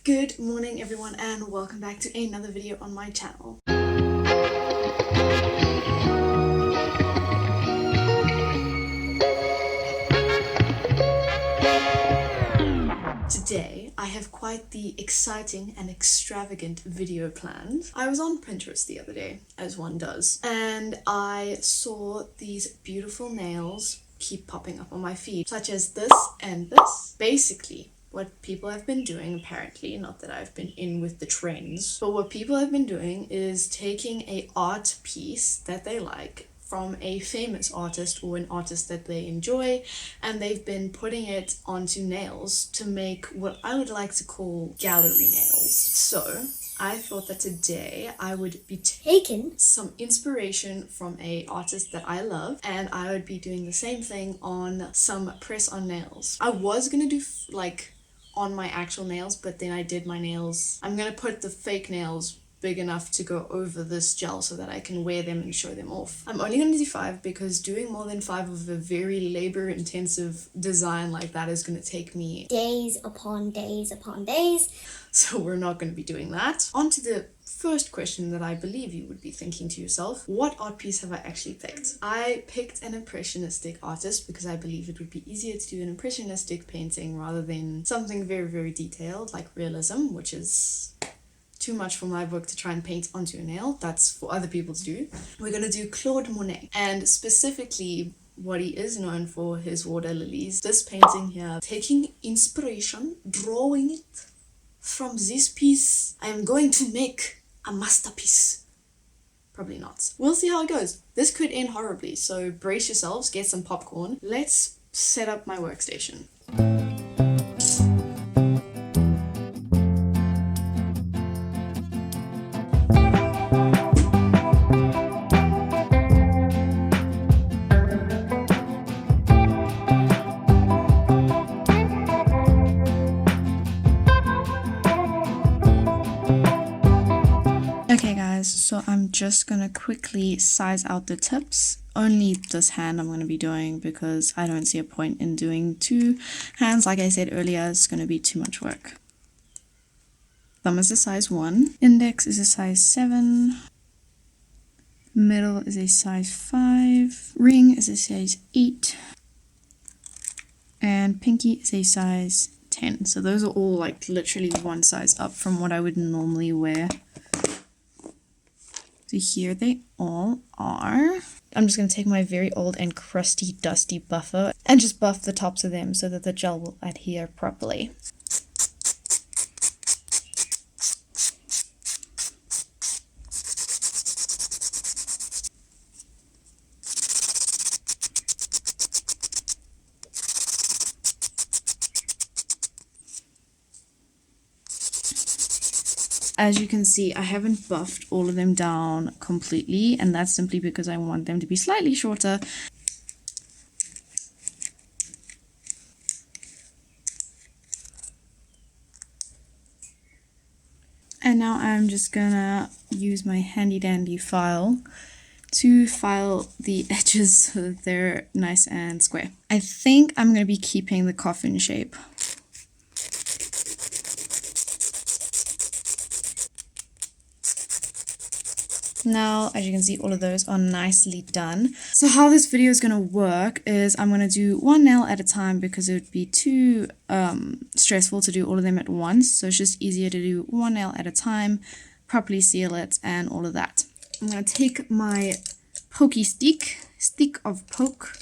Good morning everyone and welcome back to another video on my channel. Today I have quite the exciting and extravagant video planned. I was on Pinterest the other day, as one does, and I saw these beautiful nails keep popping up on my feed, such as this and this. Basically, what people have been doing, apparently, not that I've been in with the trends, but what people have been doing is taking a art piece that they like from a famous artist or an artist that they enjoy, and they've been putting it onto nails to make what I would like to call gallery nails. So I thought that today I would be taking some inspiration from a artist that I love, and I would be doing the same thing on some press-on nails. I was gonna do like on my actual nails, but then I did my nails. I'm gonna put the fake nails big enough to go over this gel so that I can wear them and show them off. I'm only gonna do 5 because doing more than 5 of a very labor intensive design like that is gonna take me days upon days upon days. So we're not gonna be doing that. On to the first question that I believe you would be thinking to yourself: what art piece have I actually picked? I picked an impressionistic artist because I believe it would be easier to do an impressionistic painting rather than something very, very detailed like realism, which is too much for my book to try and paint onto a nail. That's for other people to do. We're gonna do Claude Monet, and specifically what he is known for, his water lilies. This painting here, taking inspiration, drawing it from this piece, I am going to make a masterpiece. Probably not. We'll see how it goes. This could end horribly, so brace yourselves, get some popcorn. Let's set up my workstation. Okay guys, so I'm just gonna quickly size out the tips. Only this hand I'm gonna be doing because I don't see a point in doing 2 hands. Like I said earlier, it's gonna be too much work. Thumb is a size 1, index is a size 7, middle is a size 5, ring is a size 8, and pinky is a size 10. So those are all like literally one size up from what I would normally wear. So here they all are. I'm just going to take my very old and crusty dusty buffer and just buff the tops of them so that the gel will adhere properly. As you can see, I haven't buffed all of them down completely, and that's simply because I want them to be slightly shorter. And now I'm just gonna use my handy dandy file to file the edges so that they're nice and square. I think I'm gonna be keeping the coffin shape. Now, as you can see, all of those are nicely done. So how this video is going to work is I'm going to do 1 nail at a time because it would be too stressful to do all of them at once. So it's just easier to do 1 nail at a time, properly seal it, and all of that. I'm going to take my pokey stick of poke.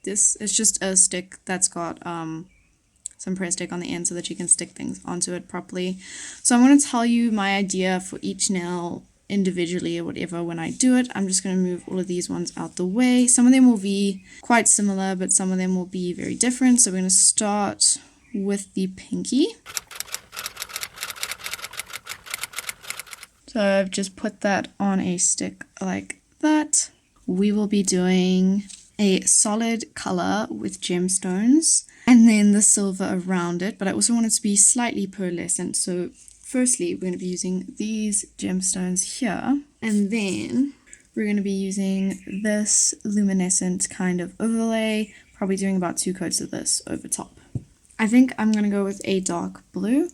This is just a stick that's got some press stick on the end so that you can stick things onto it properly. So I'm going to tell you my idea for each nail individually or whatever when I do it. I'm just going to move all of these ones out the way. Some of them will be quite similar, but some of them will be very different. So we're going to start with the pinky. So I've just put that on a stick like that. We will be doing a solid color with gemstones and then the silver around it, but I also want it to be slightly pearlescent. So firstly, we're going to be using these gemstones here, and then we're going to be using this luminescent kind of overlay, probably doing about 2 coats of this over top. I think I'm going to go with a dark blue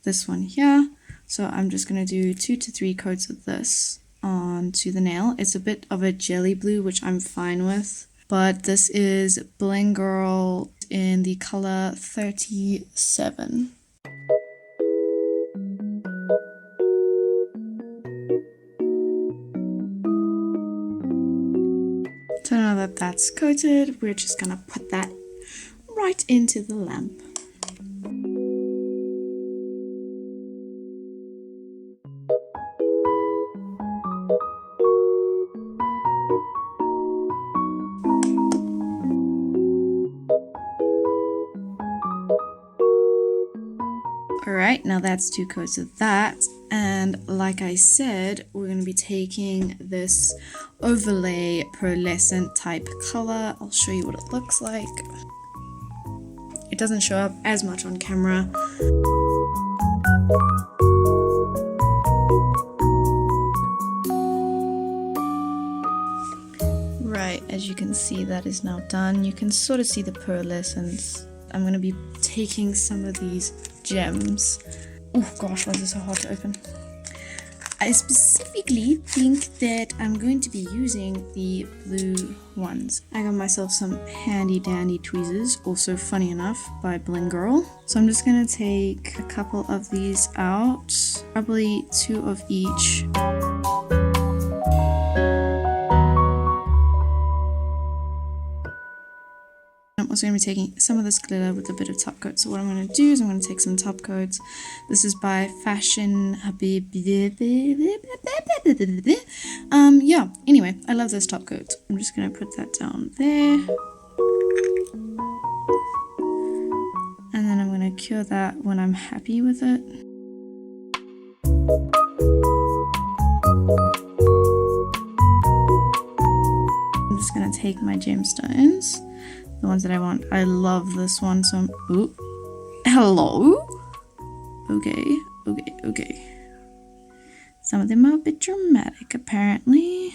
this one here. So I'm just going to do 2 to 3 coats of this onto the nail. It's a bit of a jelly blue, which I'm fine with. But this is Bling Girl in the color 37. So now that that's coated, we're just gonna put that right into the lamp. Alright, now that's 2 coats of that, and like I said, we're going to be taking this overlay pearlescent type color. I'll show you what it looks like. It doesn't show up as much on camera. Right, as you can see, that is now done. You can sort of see the pearlescence. I'm going to be taking some of these gems. Oh gosh, why is this so hard to open? I specifically think that I'm going to be using the blue ones. I got myself some handy dandy tweezers, also funny enough, by Bling Girl. So I'm just going to take a couple of these out, probably 2 of each. I'm also going to be taking some of this glitter with a bit of top coat. So what I'm going to do is I'm going to take some top coats. This is by Fashion Habib. Yeah, anyway, I love those top coats. I'm just going to put that down there. And then I'm going to cure that when I'm happy with it. I'm just going to take my gemstones. The ones that I want. I love this one, so I'm... Ooh. Hello? Okay. Some of them are a bit dramatic, apparently.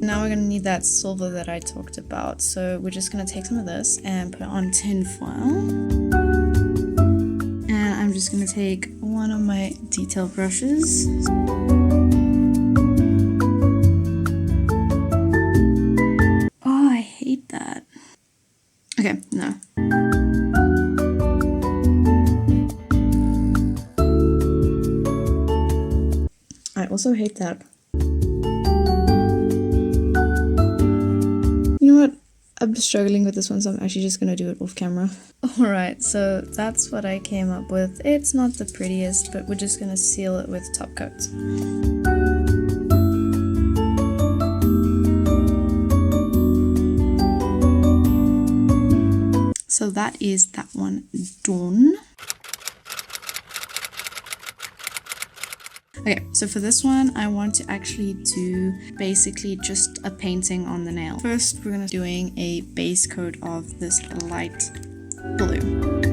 Now we're going to need that silver that I talked about, so we're just going to take some of this and put it on tin foil. I'm just going to take one of my detail brushes. Oh, I hate that. Okay, no. I also hate that. You know what? I'm struggling with this one, so I'm actually just gonna do it off camera. Alright, so that's what I came up with. It's not the prettiest, but we're just gonna seal it with top coats. So that is that one done. Okay, so for this one, I want to actually do basically just a painting on the nail. First, we're gonna doing a base coat of this light blue.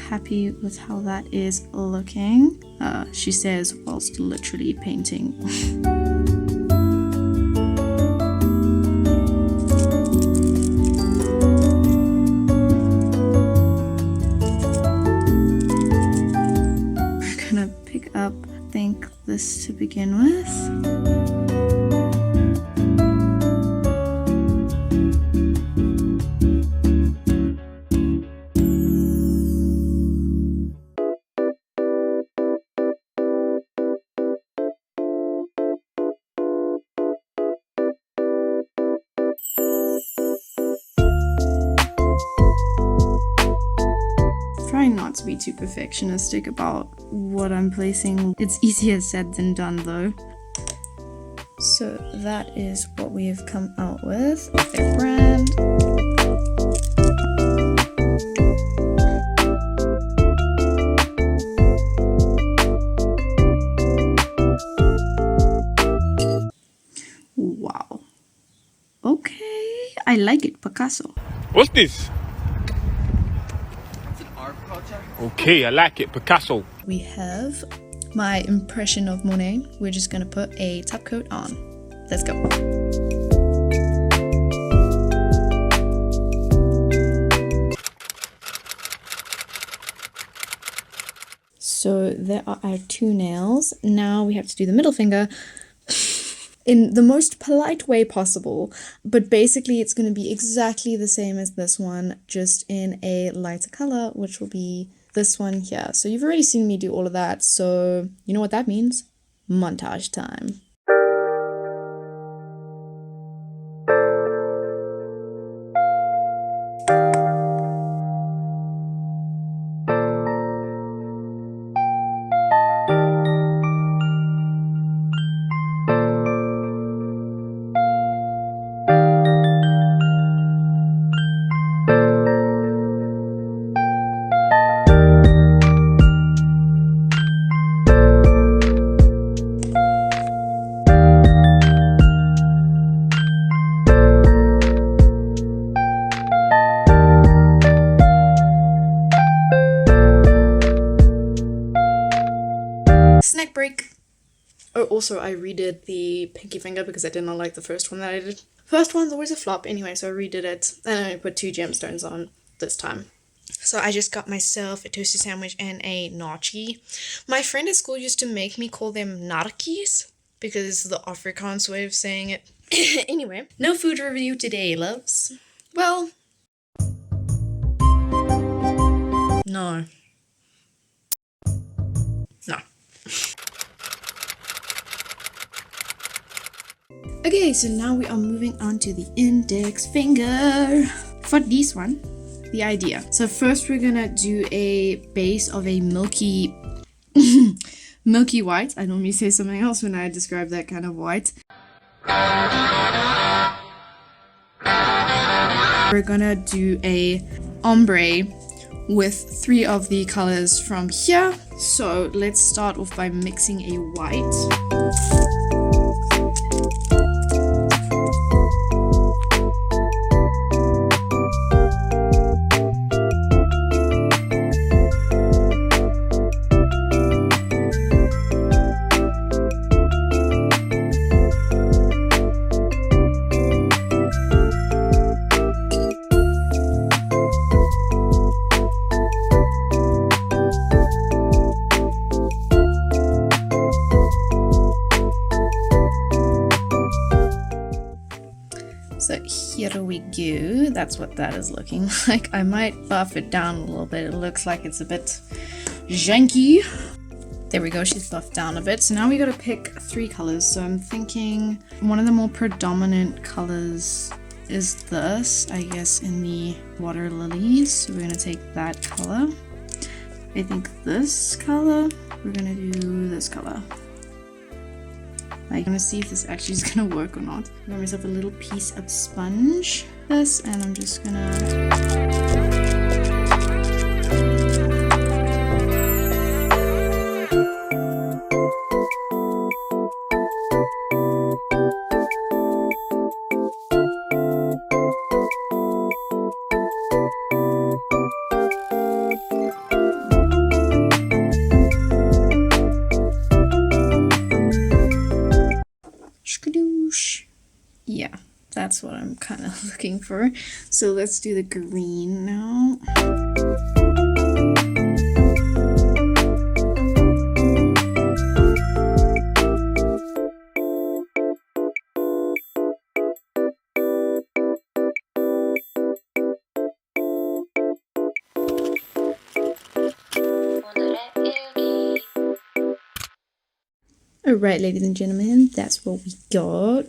Happy with how that is looking, she says whilst literally painting. We're gonna pick up, I think, this to begin with. Trying not to be too perfectionistic about what I'm placing. It's easier said than done though. So that is what we have come out with. Their brand. Wow. Okay, I like it, Picasso. What's this? It's an art project. Okay, I like it, Picasso. We have my impression of Monet. We're just gonna put a top coat on. Let's go. So there are our two nails. Now we have to do the middle finger in the most polite way possible, but basically it's going to be exactly the same as this one, just in a lighter color, which will be this one here. So you've already seen me do all of that, so you know what that means? Montage time. Snack break. Oh, also I redid the pinky finger because I did not like the first one that I did. First one's always a flop anyway, so I redid it and I put 2 gemstones on this time. So I just got myself a toasted sandwich and a nachi. My friend at school used to make me call them narkies because it's the Afrikaans way of saying it. Anyway, no food review today, loves. Well, no. No. Okay, so now we are moving on to the index finger. For this one, the idea. So first we're gonna do a base of a milky milky white. I normally say something else when I describe that kind of white. We're gonna do a ombre with 3 of the colors from here. So let's start off by mixing a white. So here we go. That's what that is looking like. I might buff it down a little bit. It looks like it's a bit janky. There we go, she's buffed down a bit. So now we gotta pick 3 colors. So I'm thinking one of the more predominant colors is this, I guess, in the water lilies. So we're gonna take that color. I think this color, we're gonna do this color. I'm gonna see if this actually is gonna work or not. I got myself a little piece of sponge. This, and I'm just gonna... Yeah, that's what I'm kind of looking for. So let's do the green now. Alright, ladies and gentlemen, that's what we got.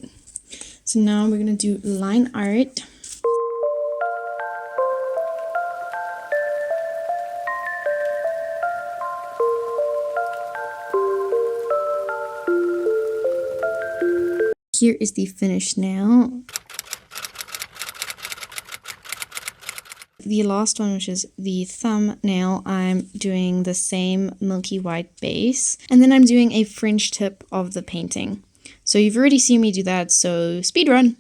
So now we're gonna do line art. Here is the finished nail. The last one, which is the thumbnail, I'm doing the same milky white base, and then I'm doing a French tip of the painting. So you've already seen me do that, so speed run.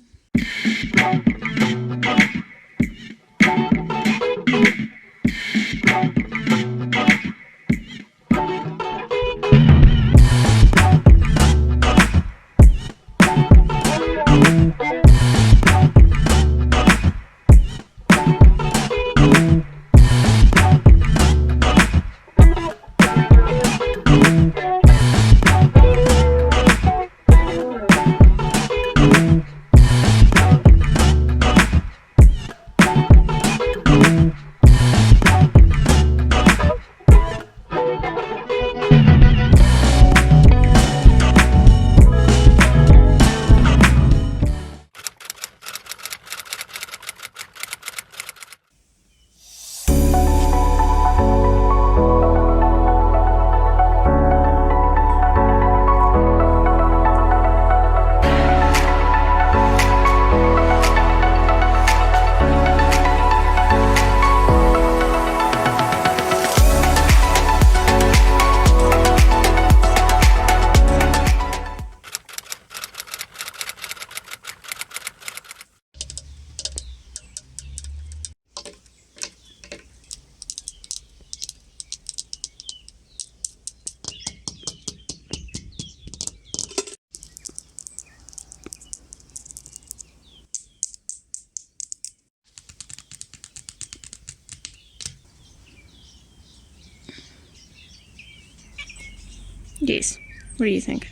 Yes. What do you think?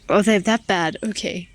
Oh, they're that bad. Okay.